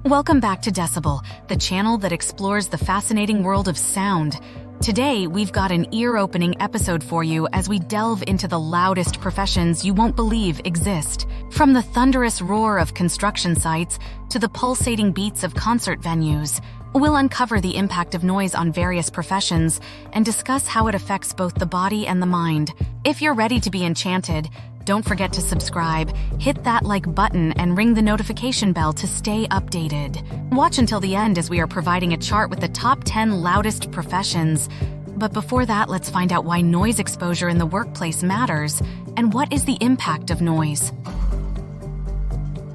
Welcome back to Decibel, the channel that explores the fascinating world of sound. Today, we've got an ear-opening episode for you as we delve into the loudest professions you won't believe exist. From the thunderous roar of construction sites to the pulsating beats of concert venues, we'll uncover the impact of noise on various professions and discuss how it affects both the body and the mind. If you're ready to be enchanted, don't forget to subscribe, hit that like button, and ring the notification bell to stay updated. Watch until the end as we are providing a chart with the top 10 loudest professions. But before that, let's find out why noise exposure in the workplace matters and what is the impact of noise.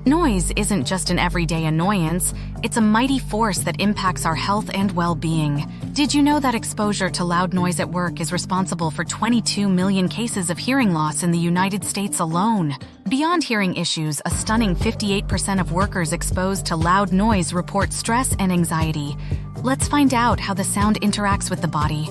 Noise isn't just an everyday annoyance, it's a mighty force that impacts our health and well-being. Did you know that exposure to loud noise at work is responsible for 22 million cases of hearing loss in the United States alone? Beyond hearing issues, a stunning 58% of workers exposed to loud noise report stress and anxiety. Let's find out how the sound interacts with the body.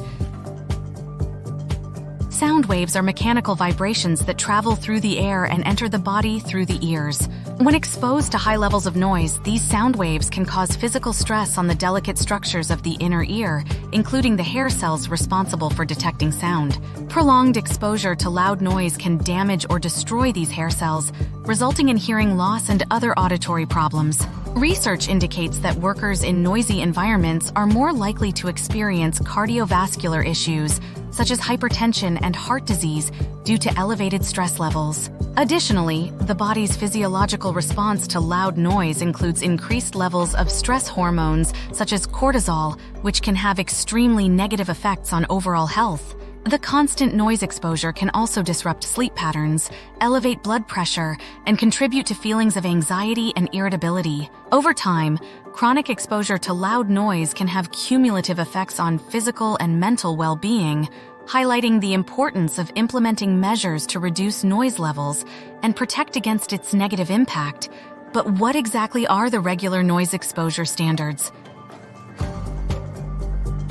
Sound waves are mechanical vibrations that travel through the air and enter the body through the ears. When exposed to high levels of noise, these sound waves can cause physical stress on the delicate structures of the inner ear, including the hair cells responsible for detecting sound. Prolonged exposure to loud noise can damage or destroy these hair cells, resulting in hearing loss and other auditory problems. Research indicates that workers in noisy environments are more likely to experience cardiovascular issues, such as hypertension and heart disease, due to elevated stress levels. Additionally, the body's physiological response to loud noise includes increased levels of stress hormones, such as cortisol, which can have extremely negative effects on overall health. The constant noise exposure can also disrupt sleep patterns, elevate blood pressure, and contribute to feelings of anxiety and irritability. Over time, chronic exposure to loud noise can have cumulative effects on physical and mental well-being, highlighting the importance of implementing measures to reduce noise levels and protect against its negative impact. But what exactly are the regular noise exposure standards?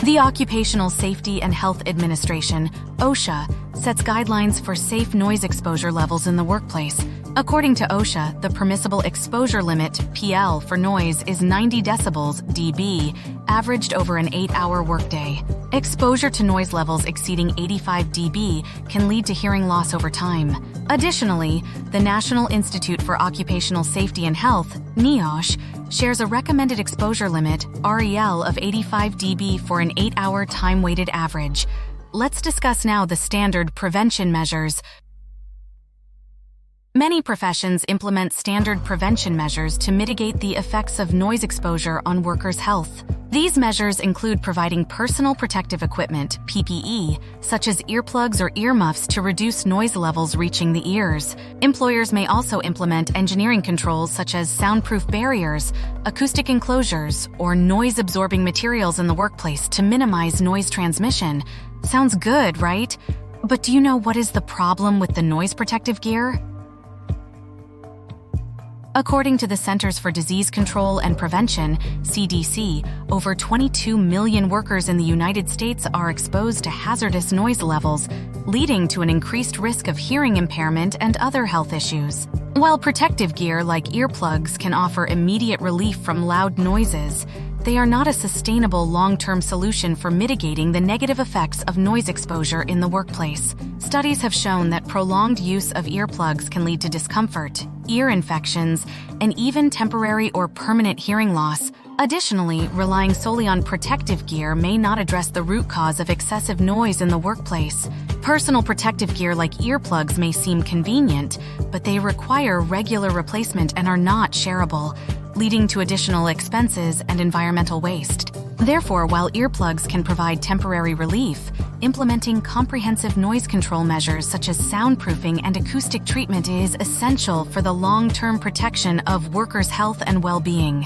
The Occupational Safety and Health Administration, OSHA, sets guidelines for safe noise exposure levels in the workplace. According to OSHA, the permissible exposure limit, PL, for noise is 90 decibels, dB, averaged over an 8-hour workday. Exposure to noise levels exceeding 85 dB can lead to hearing loss over time. Additionally, the National Institute for Occupational Safety and Health, NIOSH, shares a recommended exposure limit, REL, of 85 dB for an 8-hour time-weighted average. Let's discuss now the standard prevention measures. Many professions implement standard prevention measures to mitigate the effects of noise exposure on workers' health. These measures include providing personal protective equipment, PPE, such as earplugs or earmuffs to reduce noise levels reaching the ears. Employers may also implement engineering controls such as soundproof barriers, acoustic enclosures, or noise-absorbing materials in the workplace to minimize noise transmission. Sounds good, right? But do you know what is the problem with the noise protective gear? According to the Centers for Disease Control and Prevention, CDC, over 22 million workers in the United States are exposed to hazardous noise levels, leading to an increased risk of hearing impairment and other health issues. While protective gear like earplugs can offer immediate relief from loud noises, they are not a sustainable long-term solution for mitigating the negative effects of noise exposure in the workplace. Studies have shown that prolonged use of earplugs can lead to discomfort, ear infections, and even temporary or permanent hearing loss. Additionally, relying solely on protective gear may not address the root cause of excessive noise in the workplace. Personal protective gear like earplugs may seem convenient, but they require regular replacement and are not shareable, leading to additional expenses and environmental waste. Therefore, while earplugs can provide temporary relief, implementing comprehensive noise control measures such as soundproofing and acoustic treatment is essential for the long-term protection of workers' health and well-being.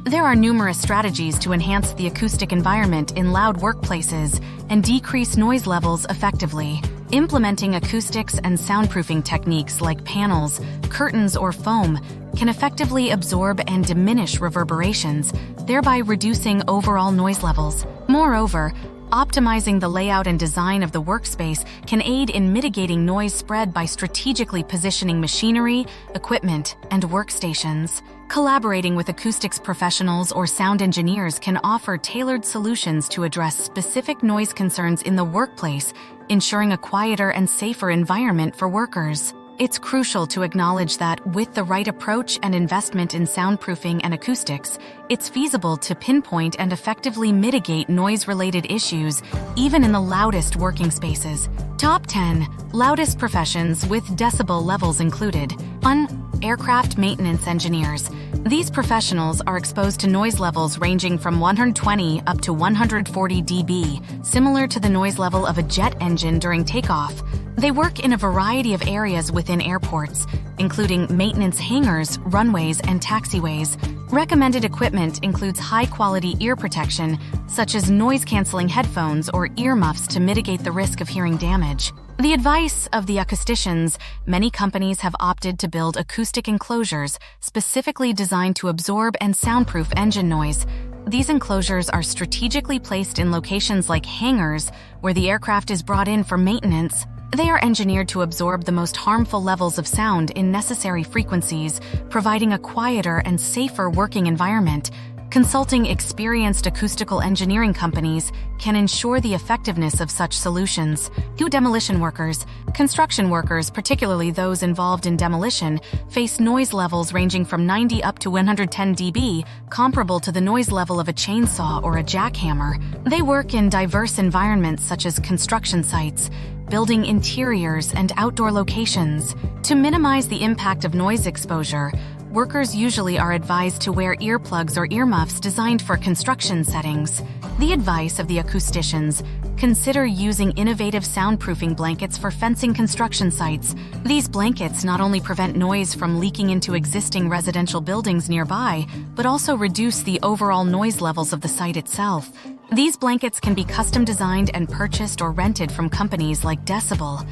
There are numerous strategies to enhance the acoustic environment in loud workplaces and decrease noise levels effectively. Implementing acoustics and soundproofing techniques like panels, curtains, or foam can effectively absorb and diminish reverberations, thereby reducing overall noise levels. Moreover, Optimizing the layout and design of the workspace can aid in mitigating noise spread by strategically positioning machinery, equipment, and workstations. Collaborating with acoustics professionals or sound engineers can offer tailored solutions to address specific noise concerns in the workplace, ensuring a quieter and safer environment for workers. It's crucial to acknowledge that, with the right approach and investment in soundproofing and acoustics, it's feasible to pinpoint and effectively mitigate noise-related issues, even in the loudest working spaces. Top 10 Loudest Professions with Decibel Levels Included. 1. Aircraft Maintenance Engineers. These professionals are exposed to noise levels ranging from 120 up to 140 dB, similar to the noise level of a jet engine during takeoff. They work in a variety of areas within airports, including maintenance hangars, runways, and taxiways. Recommended equipment includes high-quality ear protection, such as noise-canceling headphones or earmuffs to mitigate the risk of hearing damage. The advice of the acousticians: many companies have opted to build acoustic enclosures specifically designed to absorb and soundproof engine noise. These enclosures are strategically placed in locations like hangars, where the aircraft is brought in for maintenance. They are engineered to absorb the most harmful levels of sound in necessary frequencies, providing a quieter and safer working environment. Consulting experienced acoustical engineering companies can ensure the effectiveness of such solutions. 2. Demolition workers. Construction workers, particularly those involved in demolition, face noise levels ranging from 90 up to 110 dB, comparable to the noise level of a chainsaw or a jackhammer. They work in diverse environments such as construction sites, building interiors, and outdoor locations. To minimize the impact of noise exposure, workers usually are advised to wear earplugs or earmuffs designed for construction settings. The advice of the acousticians: consider using innovative soundproofing blankets for fencing construction sites. These blankets not only prevent noise from leaking into existing residential buildings nearby, but also reduce the overall noise levels of the site itself. These blankets can be custom designed and purchased or rented from companies like DECIBEL.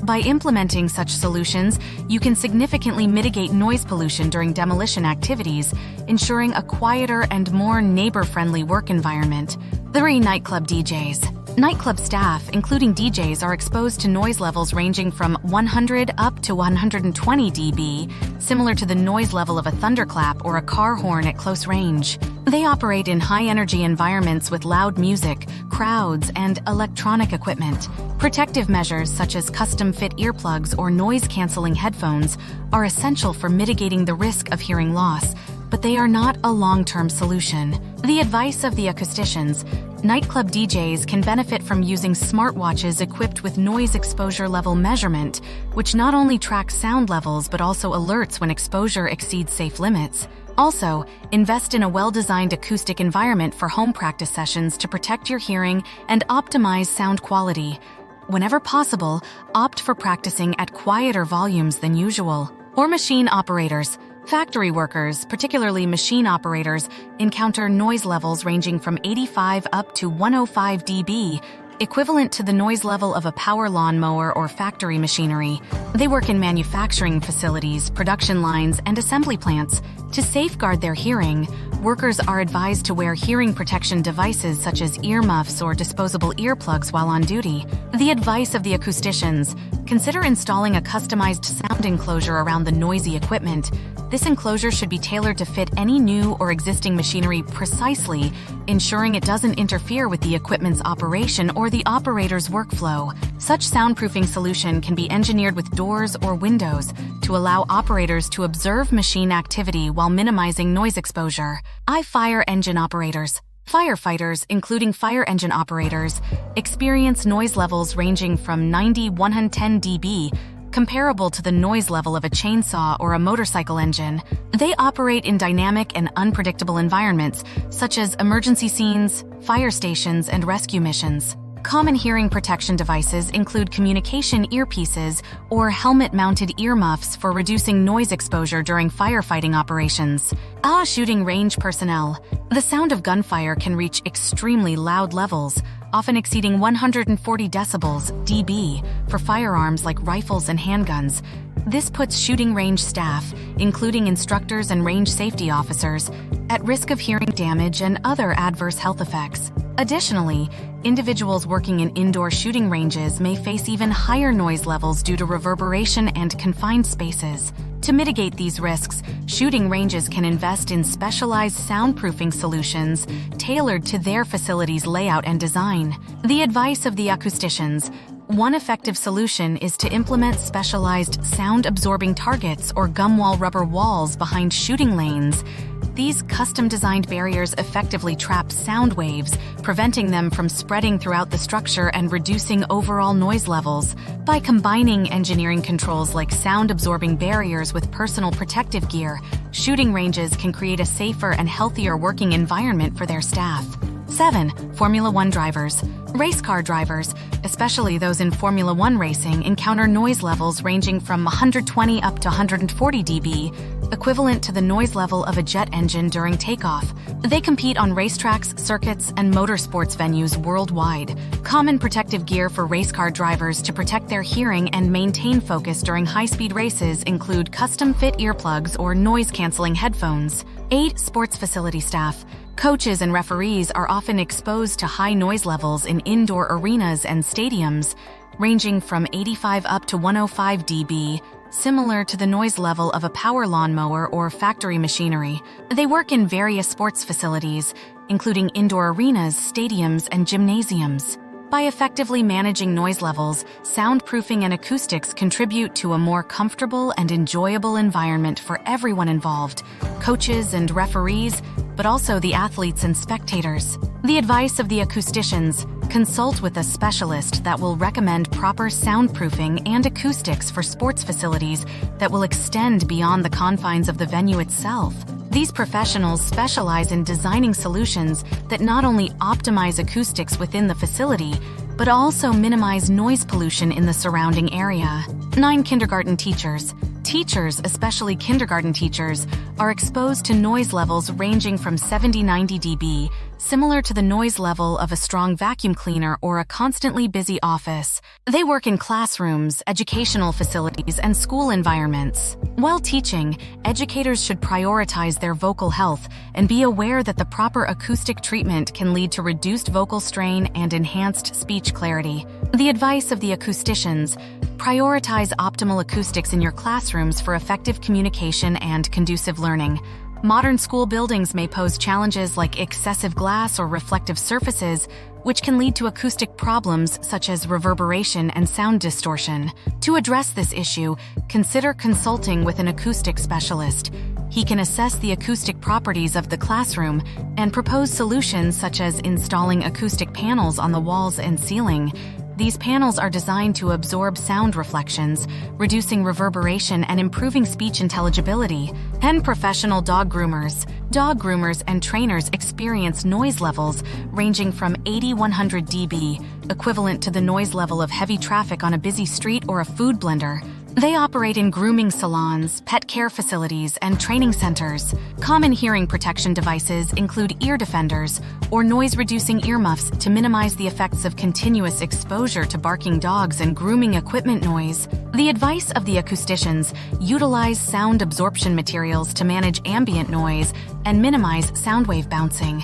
By implementing such solutions, you can significantly mitigate noise pollution during demolition activities, ensuring a quieter and more neighbor-friendly work environment. 3. Nightclub DJs. Nightclub staff, including DJs, are exposed to noise levels ranging from 100 up to 120 dB, similar to the noise level of a thunderclap or a car horn at close range. They operate in high-energy environments with loud music, crowds, and electronic equipment. Protective measures such as custom-fit earplugs or noise-canceling headphones are essential for mitigating the risk of hearing loss, but they are not a long-term solution. The advice of the acousticians: nightclub DJs can benefit from using smartwatches equipped with noise exposure level measurement, which not only tracks sound levels but also alerts when exposure exceeds safe limits. Also, invest in a well-designed acoustic environment for home practice sessions to protect your hearing and optimize sound quality. Whenever possible, opt for practicing at quieter volumes than usual. Or machine operators. Factory workers, particularly machine operators, encounter noise levels ranging from 85 up to 105 dB, equivalent to the noise level of a power lawnmower or factory machinery. They work in manufacturing facilities, production lines, and assembly plants. To safeguard their hearing, workers are advised to wear hearing protection devices such as earmuffs or disposable earplugs while on duty. The advice of the acousticians: consider installing a customized sound enclosure around the noisy equipment. This enclosure should be tailored to fit any new or existing machinery precisely, ensuring it doesn't interfere with the equipment's operation or the operator's workflow. Such soundproofing solution can be engineered with doors or windows to allow operators to observe machine activity while minimizing noise exposure. Fire engine operators. Firefighters, including fire engine operators, experience noise levels ranging from 90–110 dB, comparable to the noise level of a chainsaw or a motorcycle engine. They operate in dynamic and unpredictable environments, such as emergency scenes, fire stations, and rescue missions. Common hearing protection devices include communication earpieces or helmet-mounted earmuffs for reducing noise exposure during firefighting operations. Shooting range personnel. The sound of gunfire can reach extremely loud levels, often exceeding 140 decibels (dB) for firearms like rifles and handguns. This puts shooting range staff, including instructors and range safety officers, at risk of hearing damage and other adverse health effects. Additionally, individuals working in indoor shooting ranges may face even higher noise levels due to reverberation and confined spaces. To mitigate these risks, shooting ranges can invest in specialized soundproofing solutions tailored to their facility's layout and design. The advice of the acousticians: one effective solution is to implement specialized sound-absorbing targets or gumwall rubber walls behind shooting lanes. These custom-designed barriers effectively trap sound waves, preventing them from spreading throughout the structure and reducing overall noise levels. By combining engineering controls like sound-absorbing barriers with personal protective gear, shooting ranges can create a safer and healthier working environment for their staff. 7. Formula One drivers. Race car drivers, especially those in Formula One racing, encounter noise levels ranging from 120 up to 140 dB, equivalent to the noise level of a jet engine during takeoff. They compete on racetracks, circuits, and motorsports venues worldwide. Common protective gear for race car drivers to protect their hearing and maintain focus during high-speed races include custom-fit earplugs or noise-canceling headphones. 8. Sports facility staff. Coaches and referees are often exposed to high noise levels in indoor arenas and stadiums, ranging from 85 up to 105 dB, similar to the noise level of a power lawnmower or factory machinery. They work in various sports facilities, including indoor arenas, stadiums, and gymnasiums. By effectively managing noise levels, soundproofing and acoustics contribute to a more comfortable and enjoyable environment for everyone involved, coaches and referees, but also the athletes and spectators. The advice of the acousticians: consult with a specialist that will recommend proper soundproofing and acoustics for sports facilities that will extend beyond the confines of the venue itself. These professionals specialize in designing solutions that not only optimize acoustics within the facility, but also minimize noise pollution in the surrounding area. 9. Kindergarten teachers. Teachers, especially kindergarten teachers, are exposed to noise levels ranging from 70-90 dB, similar to the noise level of a strong vacuum cleaner or a constantly busy office. They work in classrooms, educational facilities, and school environments. While teaching, educators should prioritize their vocal health and be aware that the proper acoustic treatment can lead to reduced vocal strain and enhanced speech clarity. The advice of the acousticians: prioritize optimal acoustics in your classrooms for effective communication and conducive learning. Modern school buildings may pose challenges like excessive glass or reflective surfaces, which can lead to acoustic problems such as reverberation and sound distortion. To address this issue, consider consulting with an acoustic specialist. He can assess the acoustic properties of the classroom and propose solutions such as installing acoustic panels on the walls and ceiling. These panels are designed to absorb sound reflections, reducing reverberation and improving speech intelligibility. 10. Professional dog groomers. Dog groomers and trainers experience noise levels ranging from 80-100 dB, equivalent to the noise level of heavy traffic on a busy street or a food blender. They operate in grooming salons, pet care facilities, and training centers. Common hearing protection devices include ear defenders or noise-reducing earmuffs to minimize the effects of continuous exposure to barking dogs and grooming equipment noise. The advice of the acousticians: utilize sound absorption materials to manage ambient noise and minimize sound wave bouncing.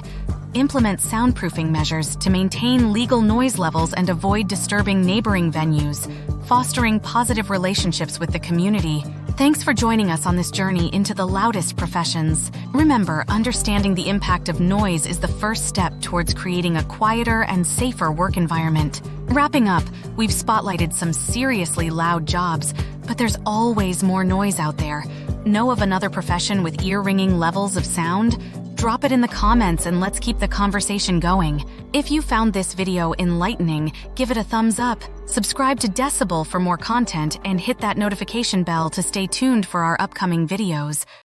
Implement soundproofing measures to maintain legal noise levels and avoid disturbing neighboring venues, fostering positive relationships with the community. Thanks for joining us on this journey into the loudest professions. Remember, understanding the impact of noise is the first step towards creating a quieter and safer work environment. Wrapping up, we've spotlighted some seriously loud jobs, but there's always more noise out there. Know of another profession with ear-ringing levels of sound? Drop it in the comments and let's keep the conversation going. If you found this video enlightening, give it a thumbs up, subscribe to Decibel for more content, and hit that notification bell to stay tuned for our upcoming videos.